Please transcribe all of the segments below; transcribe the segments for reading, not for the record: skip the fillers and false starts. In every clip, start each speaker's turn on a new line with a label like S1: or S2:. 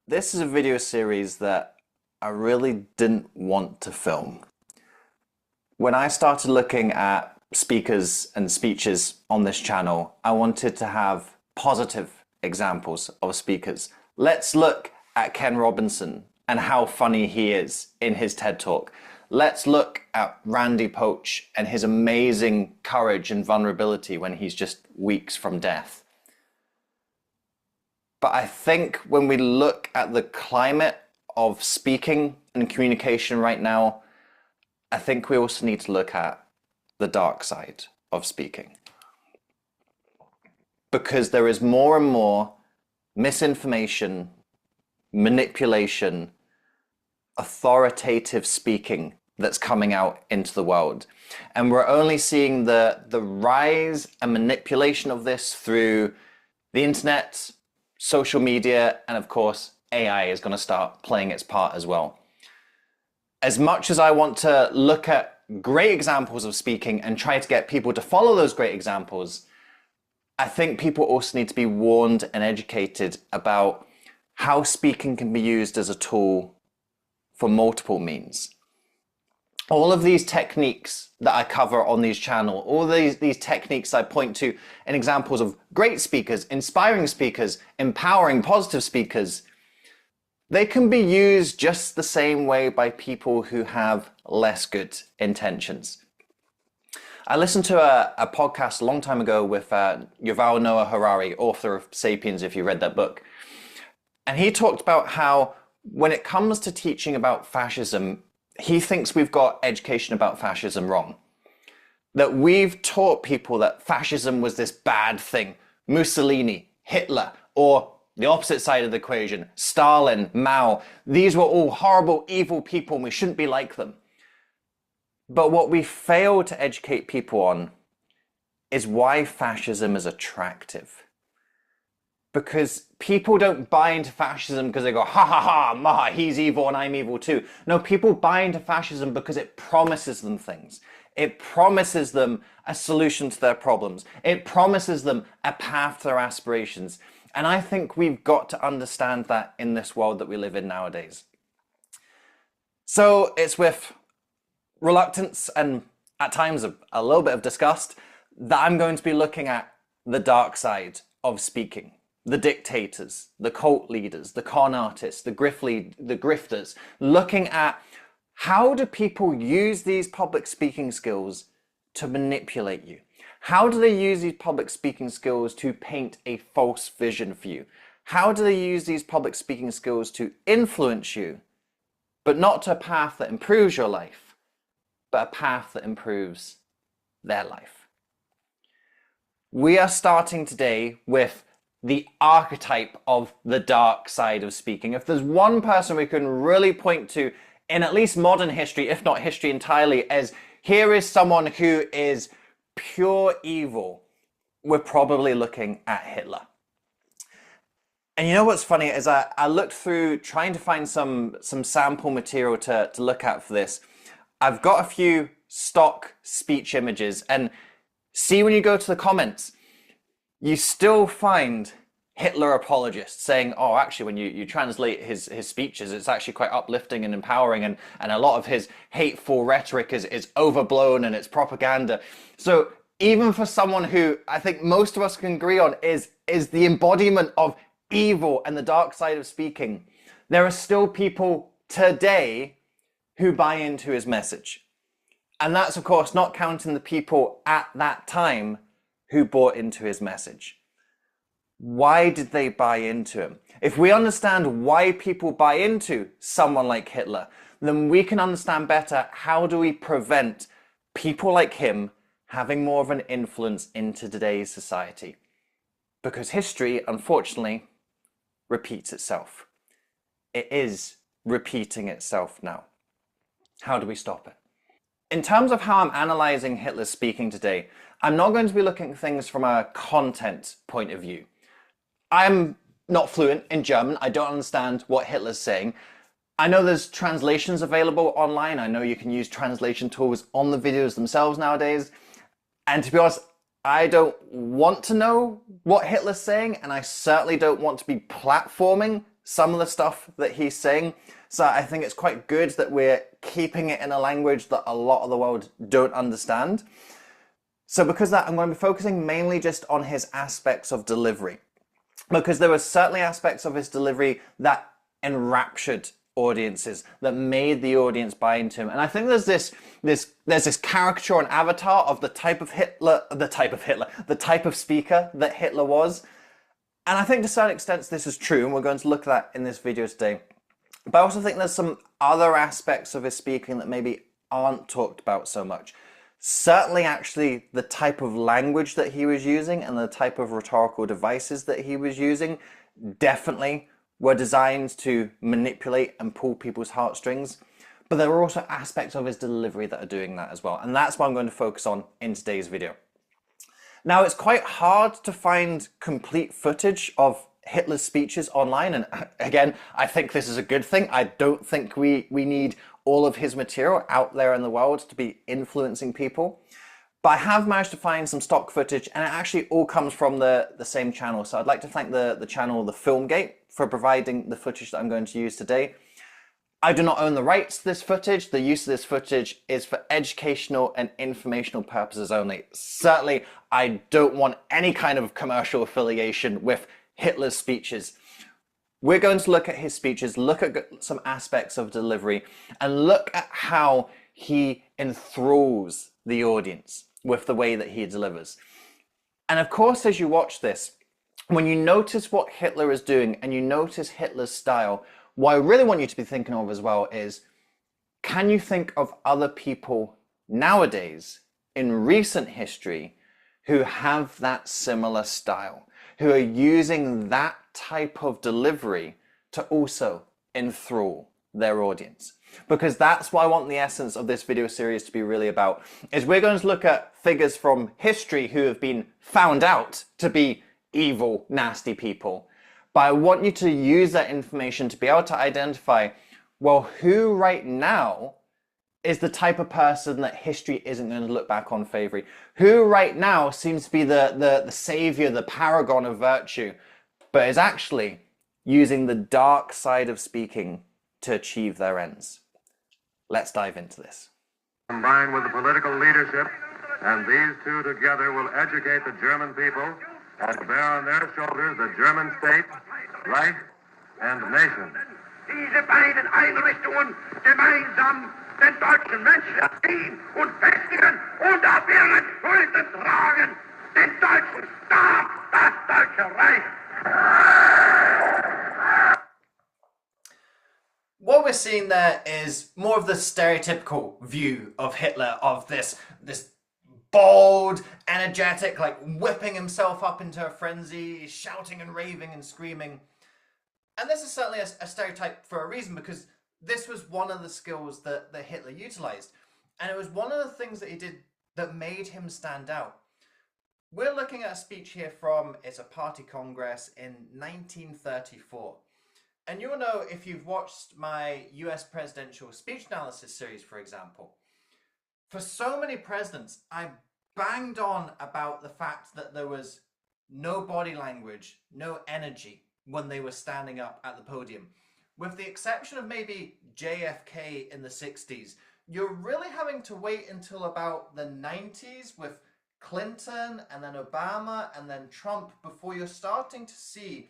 S1: This is a video series that I really didn't want to film. When I started looking at speakers and speeches on this channel, I wanted to have positive examples of speakers. Let's look at Ken Robinson and how funny he is in his TED Talk. Let's look at Randy Poach and his amazing courage and vulnerability when he's just weeks from death. But I think when we look at the climate of speaking and communication right now, I think we also need to look at the dark side of speaking. Because there is more and more misinformation, manipulation, authoritative speaking that's coming out into the world. And we're only seeing the rise and manipulation of this through the internet, social media, and of course, AI is going to start playing its part as well. As much as I want to look at great examples of speaking and try to get people to follow those great examples, I think people also need to be warned and educated about how speaking can be used as a tool for multiple means. All of these techniques that I cover on these channels, all these techniques I point to in examples of great speakers, inspiring speakers, empowering positive speakers, they can be used just the same way by people who have less good intentions. I listened to a podcast a long time ago with Yuval Noah Harari, author of Sapiens, if you read that book. And he talked about how when it comes to teaching about fascism, he thinks we've got education about fascism wrong. That we've taught people that fascism was this bad thing. Mussolini, Hitler, or the opposite side of the equation, Stalin, Mao. These were all horrible, evil people and we shouldn't be like them. But what we fail to educate people on is why fascism is attractive. Because people don't buy into fascism because they go, ha ha ha, ma, he's evil and I'm evil too. No, people buy into fascism because it promises them things. It promises them a solution to their problems. It promises them a path to their aspirations. And I think we've got to understand that in this world that we live in nowadays. So it's with reluctance and at times a little bit of disgust that I'm going to be looking at the dark side of speaking. The dictators, the cult leaders, the con artists, the grifters, looking at how do people use these public speaking skills to manipulate you? How do they use these public speaking skills to paint a false vision for you? How do they use these public speaking skills to influence you, but not to a path that improves your life, but a path that improves their life? We are starting today with the archetype of the dark side of speaking. If there's one person we can really point to in at least modern history, if not history entirely, as here is someone who is pure evil, we're probably looking at Hitler. And you know what's funny is I looked through trying to find some sample material to look at for this. I've got a few stock speech images, and see when you go to the comments, you still find Hitler apologists saying, oh, actually, when you translate his speeches, it's actually quite uplifting and empowering, and a lot of his hateful rhetoric is overblown and it's propaganda. So even for someone who I think most of us can agree on is the embodiment of evil and the dark side of speaking, there are still people today who buy into his message. And that's, of course, not counting the people at that time who bought into his message. Why did they buy into him? If we understand why people buy into someone like Hitler, then we can understand better how do we prevent people like him having more of an influence into today's society. Because history, unfortunately, repeats itself. It is repeating itself now. How do we stop it? In terms of how I'm analyzing Hitler's speaking today, I'm not going to be looking at things from a content point of view. I'm not fluent in German. I don't understand what Hitler's saying. I know there's translations available online. I know you can use translation tools on the videos themselves nowadays. And to be honest, I don't want to know what Hitler's saying, and I certainly don't want to be platforming some of the stuff that he's saying. So I think it's quite good that we're keeping it in a language that a lot of the world don't understand. So because of that, I'm going to be focusing mainly just on his aspects of delivery, because there were certainly aspects of his delivery that enraptured audiences, that made the audience buy into him. And I think there's this caricature and avatar of the type of speaker that Hitler was. And I think to a certain extent this is true, and we're going to look at that in this video today. But I also think there's some other aspects of his speaking that maybe aren't talked about so much. Certainly, actually, the type of language that he was using and the type of rhetorical devices that he was using definitely were designed to manipulate and pull people's heartstrings. But there are also aspects of his delivery that are doing that as well. And that's what I'm going to focus on in today's video. Now, it's quite hard to find complete footage of Hitler's speeches online. And again, I think this is a good thing. I don't think we need all of his material out there in the world to be influencing people. But I have managed to find some stock footage, and it actually all comes from the same channel. So I'd like to thank the channel, The Filmgate, for providing the footage that I'm going to use today. I do not own the rights to this footage. The use of this footage is for educational and informational purposes only. Certainly, I don't want any kind of commercial affiliation with Hitler's speeches. We're going to look at his speeches, look at some aspects of delivery, and look at how he enthralls the audience with the way that he delivers. And of course, as you watch this, when you notice what Hitler is doing and you notice Hitler's style, what I really want you to be thinking of as well is, can you think of other people nowadays in recent history who have that similar style, who are using that type of delivery to also enthrall their audience? Because that's what I want the essence of this video series to be really about, is we're going to look at figures from history who have been found out to be evil, nasty people. But I want you to use that information to be able to identify, well, who right now is the type of person that history isn't going to look back on favorably? Who right now seems to be the savior, the paragon of virtue, but is actually using the dark side of speaking to achieve their ends? Let's dive into this.
S2: Combined with the political leadership, and these two together will educate the German people and bear on their shoulders the German state, Reich, and nation.
S3: Diese beiden Einrichtungen gemeinsam den deutschen Menschen erziehen und festigen und auf ihren Schultern tragen, den deutschen Staat, das Deutsche Reich.
S1: What we're seeing there is more of the stereotypical view of Hitler, of this bold, energetic, like whipping himself up into a frenzy, shouting and raving and screaming. And this is certainly a stereotype for a reason, because this was one of the skills that Hitler utilized. And it was one of the things that he did that made him stand out. We're looking at a speech here from, it's a party congress in 1934. And you'll know if you've watched my US presidential speech analysis series, for example. For so many presidents, I banged on about the fact that there was no body language, no energy when they were standing up at the podium. With the exception of maybe JFK in the 60s, you're really having to wait until about the 90s with Clinton and then Obama and then Trump before you're starting to see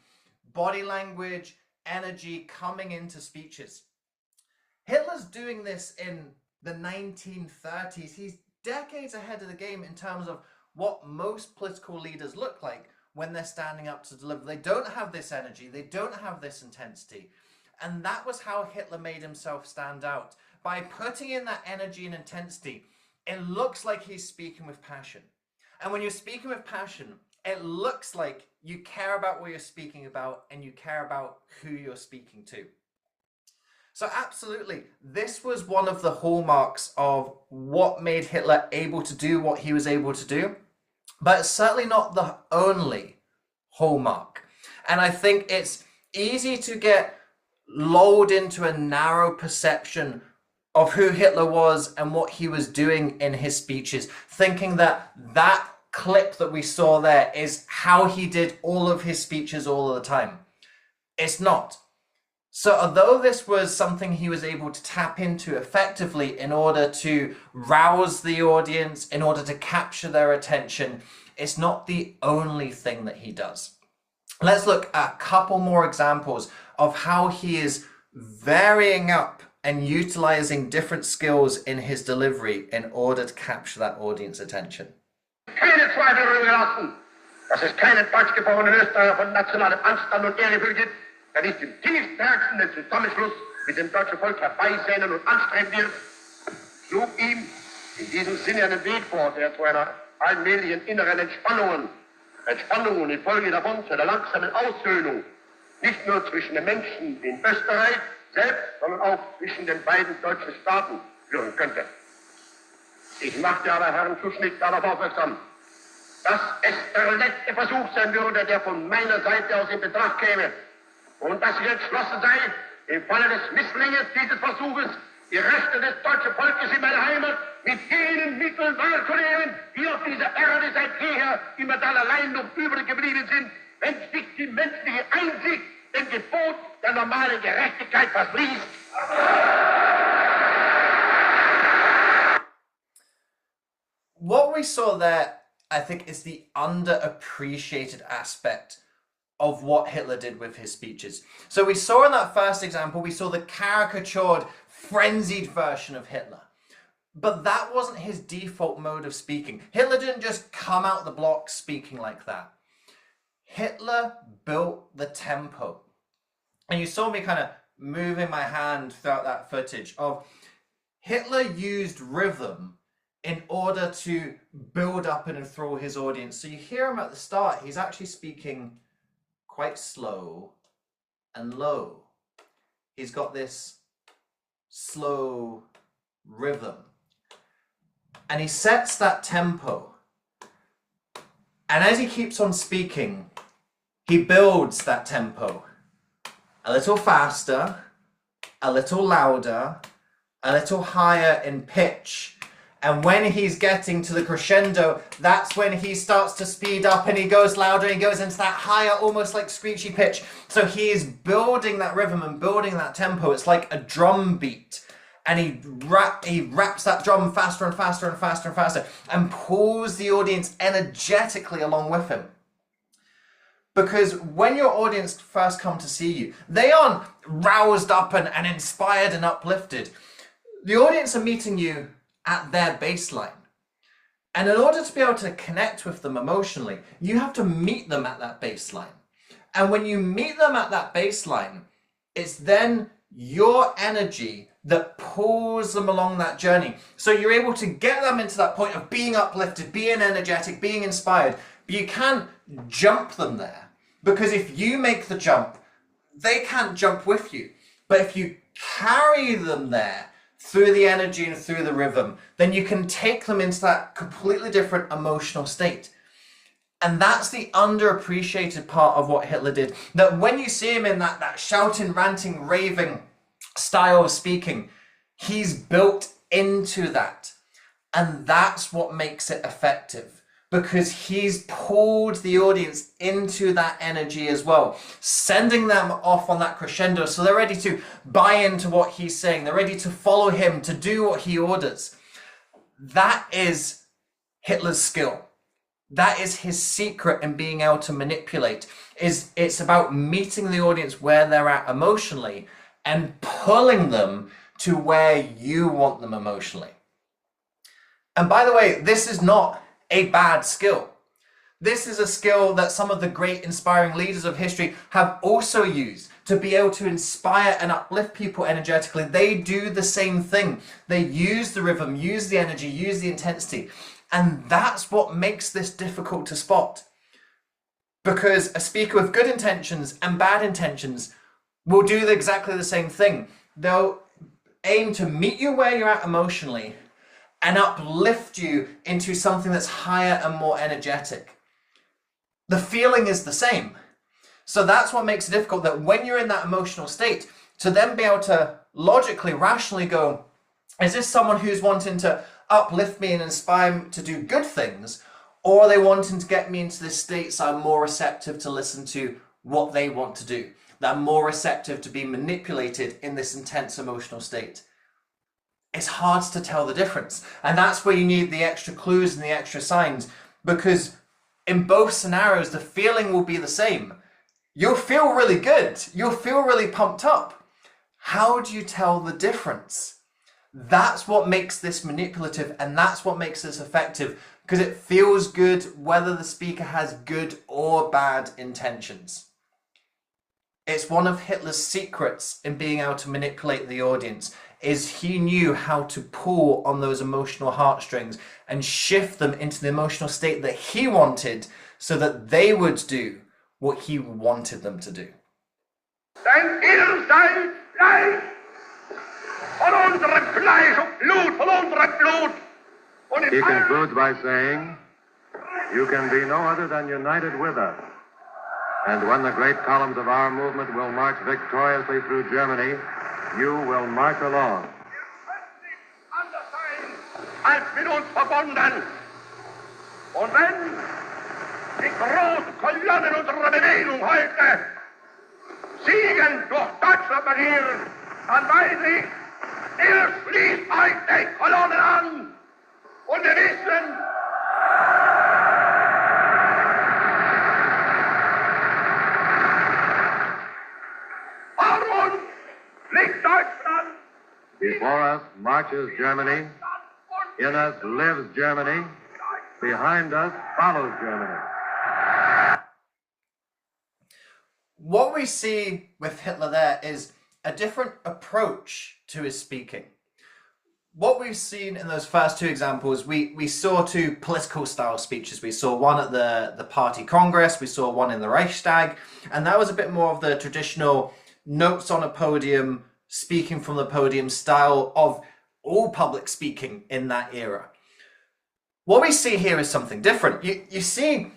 S1: body language, energy coming into speeches. Hitler's doing this in the 1930s. He's decades ahead of the game in terms of what most political leaders look like when they're standing up to deliver. They don't have this energy, they don't have this intensity. And that was how Hitler made himself stand out. By putting in that energy and intensity, it looks like he's speaking with passion. And when you're speaking with passion, it looks like you care about what you're speaking about and you care about who you're speaking to. So absolutely, this was one of the hallmarks of what made Hitler able to do what he was able to do, but it's certainly not the only hallmark. And I think it's easy to get lulled into a narrow perception of who Hitler was and what he was doing in his speeches, thinking that that clip that we saw there is how he did all of his speeches all of the time. It's not. So although this was something he was able to tap into effectively in order to rouse the audience, in order to capture their attention, it's not the only thing that he does. Let's look at a couple more examples of how he is varying up and utilizing different skills in his delivery in order to capture that audience attention.
S3: Keine Zweifel darüber gelassen, dass es keinen deutschgeborenen Österreicher von nationalem Anstand und Ehrgefühl gibt, der nicht im tiefsten Herzen den Zusammenschluss mit dem deutschen Volk herbeisehnen und anstreben wird, schlug ihm in diesem Sinne einen Weg vor, der zu einer allmählichen inneren Entspannung und in Folge davon zu einer langsamen Aussöhnung, nicht nur zwischen den Menschen in Österreich selbst, sondern auch zwischen den beiden deutschen Staaten führen könnte. Ich machte aber Herrn Schuschnigg darauf aufmerksam, dass es der letzte Versuch sein würde, der von meiner Seite aus in Betracht käme, und dass ich entschlossen sei, im Falle des Misslingens dieses Versuches die Rechte des deutschen Volkes in meiner Heimat mit jenen Mitteln wahrzunehmen, die auf dieser Erde seit jeher immer dann allein noch übrig geblieben sind, wenn sich die menschliche Einsicht dem Gebot der normalen Gerechtigkeit verschließt.
S1: What we saw there, I think, is the underappreciated aspect of what Hitler did with his speeches. So we saw in that first example, we saw the caricatured, frenzied version of Hitler. But that wasn't his default mode of speaking. Hitler didn't just come out the blocks speaking like that. Hitler built the tempo. And you saw me kind of moving my hand throughout that footage of Hitler used rhythm in order to build up and enthrall his audience. So you hear him at the start, he's actually speaking quite slow and low. He's got this slow rhythm. And he sets that tempo. And as he keeps on speaking, he builds that tempo. A little faster, a little louder, a little higher in pitch. And when he's getting to the crescendo, that's when he starts to speed up and he goes louder, and he goes into that higher, almost like screechy pitch. So he is building that rhythm and building that tempo. It's like a drum beat. And he raps that drum faster and faster and faster and faster and pulls the audience energetically along with him. Because when your audience first come to see you, they aren't roused up and inspired and uplifted. The audience are meeting you at their baseline. And in order to be able to connect with them emotionally, you have to meet them at that baseline. And when you meet them at that baseline, it's then your energy that pulls them along that journey. So you're able to get them into that point of being uplifted, being energetic, being inspired, but you can't jump them there. Because if you make the jump, they can't jump with you. But if you carry them there through the energy and through the rhythm, then you can take them into that completely different emotional state. And that's the underappreciated part of what Hitler did. That when you see him in that shouting, ranting, raving style of speaking, he's built into that. And that's what makes it effective. Because he's pulled the audience into that energy as well, sending them off on that crescendo so they're ready to buy into what he's saying. They're ready to follow him, to do what he orders. That is Hitler's skill. That is his secret in being able to manipulate. It's about meeting the audience where they're at emotionally and pulling them to where you want them emotionally. And by the way, this is not a bad skill. This is a skill that some of the great inspiring leaders of history have also used to be able to inspire and uplift people energetically. They do the same thing. They use the rhythm, use the energy, use the intensity. And that's what makes this difficult to spot. Because a speaker with good intentions and bad intentions will do exactly the same thing. They'll aim to meet you where you're at emotionally and uplift you into something that's higher and more energetic. The feeling is the same. So that's what makes it difficult, that when you're in that emotional state, to then be able to logically, rationally go, is this someone who's wanting to uplift me and inspire me to do good things, or are they wanting to get me into this state so I'm more receptive to listen to what they want to do? that are more receptive to being manipulated in this intense emotional state. It's hard to tell the difference. And that's where you need the extra clues and the extra signs, because in both scenarios, the feeling will be the same. You'll feel really good. You'll feel really pumped up. How do you tell the difference? That's what makes this manipulative, and that's what makes this effective, because it feels good whether the speaker has good or bad intentions. It's one of Hitler's secrets in being able to manipulate the audience, is he knew how to pull on those emotional heartstrings and shift them into the emotional state that he wanted, so that they would do what he wanted them to do.
S3: Denn ihr seid Fleisch von unserem Fleisch und Blut, von unserem Blut. Und
S2: He concludes by saying, you can be no other than united with us. And when the great columns of our movement will march victoriously through Germany, you will march along.
S3: anders sein als mit uns verbunden. Und wenn die großen Kolonnen unserer Bewegung heute Siegen durch Deutschland marschieren, dann weiß ich, ihr schließt euch den Kolonnen an. Und wir wissen, vor uns liegt Deutschland.
S2: Before us marches Germany. In us lives Germany. Behind us follows Germany.
S1: What we see with Hitler there is a different approach to his speaking. What we've seen in those first two examples, we saw two political style speeches. We saw one at the party congress, we saw one in the Reichstag, and that was a bit more of the traditional notes on a podium, speaking from the podium style of all public speaking in that era. What we see here is something different. You see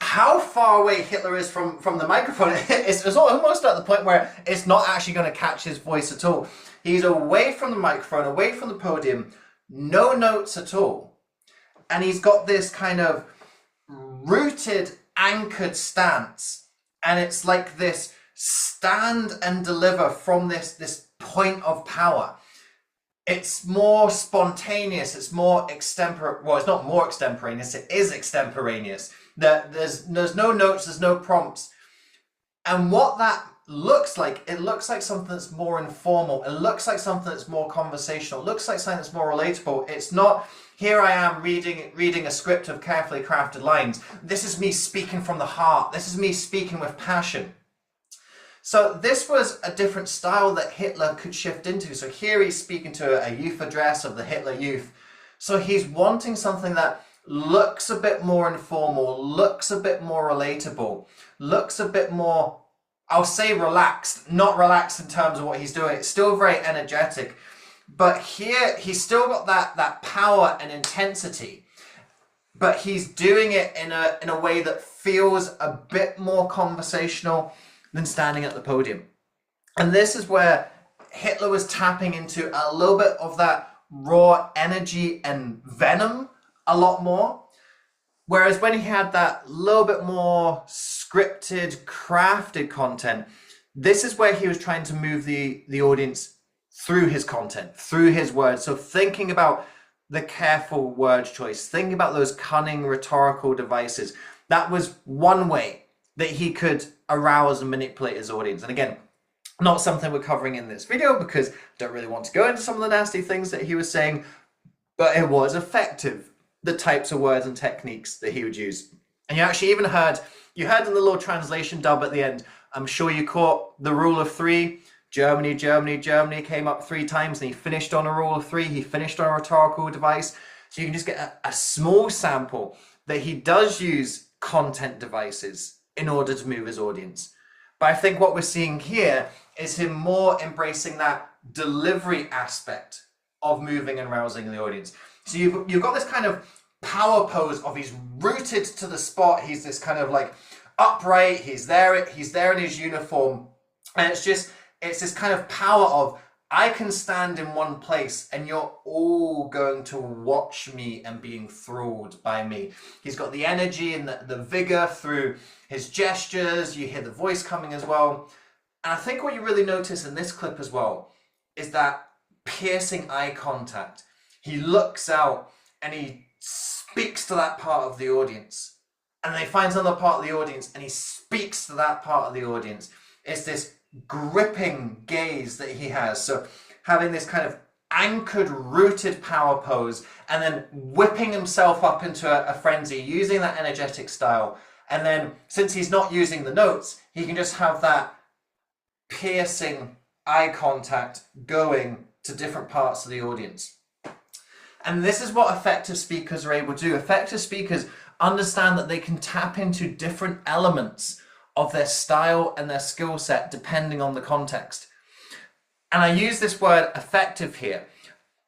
S1: how far away Hitler is from the microphone. It's almost at the point where it's not actually going to catch his voice at all. He's away from the microphone, away from the podium, no notes at all. And he's got this kind of rooted, anchored stance. And it's like this stand and deliver from this point of power. It's more spontaneous, it's more extemporaneous. Well, it's not more extemporaneous, it is extemporaneous. There's no notes, there's no prompts. And what that looks like, it looks like something that's more informal. It looks like something that's more conversational. It looks like something that's more relatable. It's not, here I am reading a script of carefully crafted lines. This is me speaking from the heart. This is me speaking with passion. So this was a different style that Hitler could shift into. So here he's speaking to a youth address of the Hitler Youth. So he's wanting something that looks a bit more informal, looks a bit more relatable, looks a bit more, I'll say relaxed, not relaxed in terms of what he's doing. It's still very energetic, but here he's still got that power and intensity, but he's doing it in a way that feels a bit more conversational than standing at the podium. And this is where Hitler was tapping into a little bit of that raw energy and venom a lot more. Whereas when he had that little bit more scripted, crafted content, this is where he was trying to move the audience through his content, through his words. So thinking about the careful word choice, thinking about those cunning rhetorical devices, that was one way that he could arouse and manipulate his audience. And again, not something we're covering in this video because I don't really want to go into some of the nasty things that he was saying, but it was effective, the types of words and techniques that he would use. And you actually even heard in the little translation dub at the end, I'm sure you caught the rule of three. Germany, Germany, Germany came up 3 times and he finished on a rule of 3. He finished on a rhetorical device. So you can just get a small sample that he does use content devices in order to move his audience. But I think what we're seeing here is him more embracing that delivery aspect of moving and rousing the audience. So you've got this kind of power pose of he's rooted to the spot. He's this kind of like upright. He's there in his uniform, and it's this kind of power of I can stand in one place and you're all going to watch me and being enthralled by me. He's got the energy and the vigor through his gestures. You hear the voice coming as well. And I think what you really notice in this clip as well is that piercing eye contact. He looks out and he speaks to that part of the audience. And then he finds another part of the audience and he speaks to that part of the audience. It's this gripping gaze that he has. So having this kind of anchored, rooted power pose and then whipping himself up into a frenzy, using that energetic style. And then since he's not using the notes, he can just have that piercing eye contact going to different parts of the audience. And this is what effective speakers are able to do. Effective speakers understand that they can tap into different elements of their style and their skill set depending on the context. And I use this word effective here.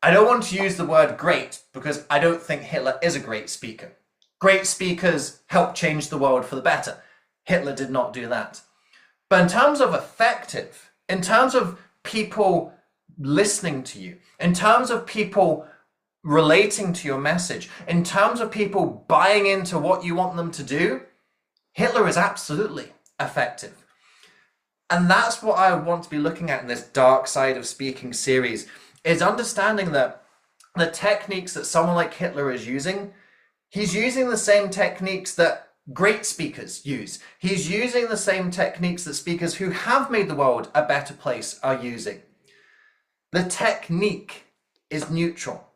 S1: I don't want to use the word great because I don't think Hitler is a great speaker. Great speakers help change the world for the better. Hitler did not do that. But in terms of effective, in terms of people listening to you, in terms of people relating to your message, in terms of people buying into what you want them to do, Hitler is absolutely effective. And that's what I want to be looking at in this Dark Side of Speaking series, is understanding that the techniques that someone like Hitler is using, he's using the same techniques that great speakers use. He's using the same techniques that speakers who have made the world a better place are using. The technique is neutral,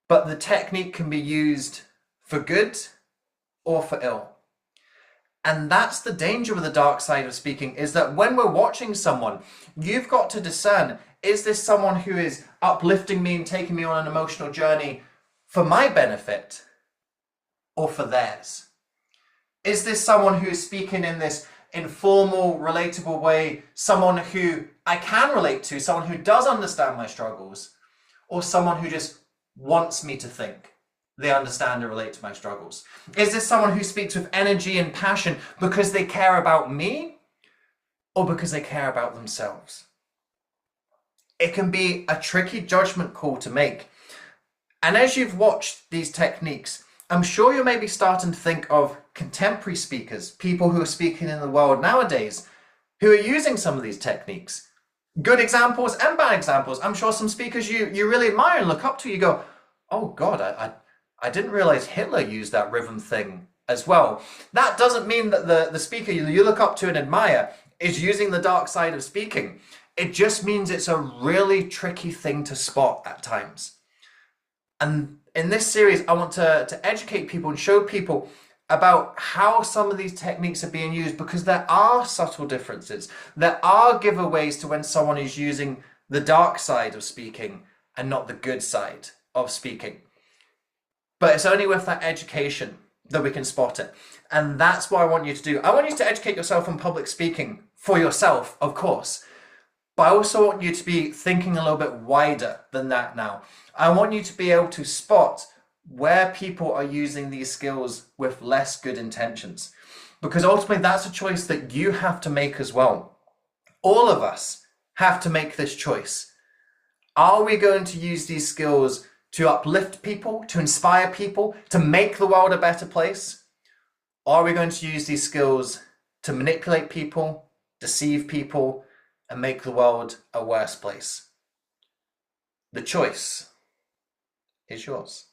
S1: but the technique can be used for good or for ill. And that's the danger with the dark side of speaking, is that when we're watching someone, you've got to discern, is this someone who is uplifting me and taking me on an emotional journey for my benefit or for theirs? Is this someone who is speaking in this informal, relatable way, someone who I can relate to, someone who does understand my struggles, or someone who just wants me to think they understand and relate to my struggles? Is this someone who speaks with energy and passion because they care about me or because they care about themselves? It can be a tricky judgment call to make. And as you've watched these techniques, I'm sure you're maybe starting to think of contemporary speakers, people who are speaking in the world nowadays, who are using some of these techniques. Good examples and bad examples. I'm sure some speakers you really admire and look up to, you go, oh God, I didn't realize Hitler used that rhythm thing as well. That doesn't mean that the speaker you look up to and admire is using the dark side of speaking. It just means it's a really tricky thing to spot at times. And in this series, I want to educate people and show people about how some of these techniques are being used, because there are subtle differences. There are giveaways to when someone is using the dark side of speaking and not the good side of speaking. But it's only with that education that we can spot it. And that's what I want you to do. I want you to educate yourself on public speaking for yourself, of course. But I also want you to be thinking a little bit wider than that now. I want you to be able to spot where people are using these skills with less good intentions. Because ultimately that's a choice that you have to make as well. All of us have to make this choice. Are we going to use these skills to uplift people, to inspire people, to make the world a better place? Or are we going to use these skills to manipulate people, deceive people, and make the world a worse place? The choice is yours.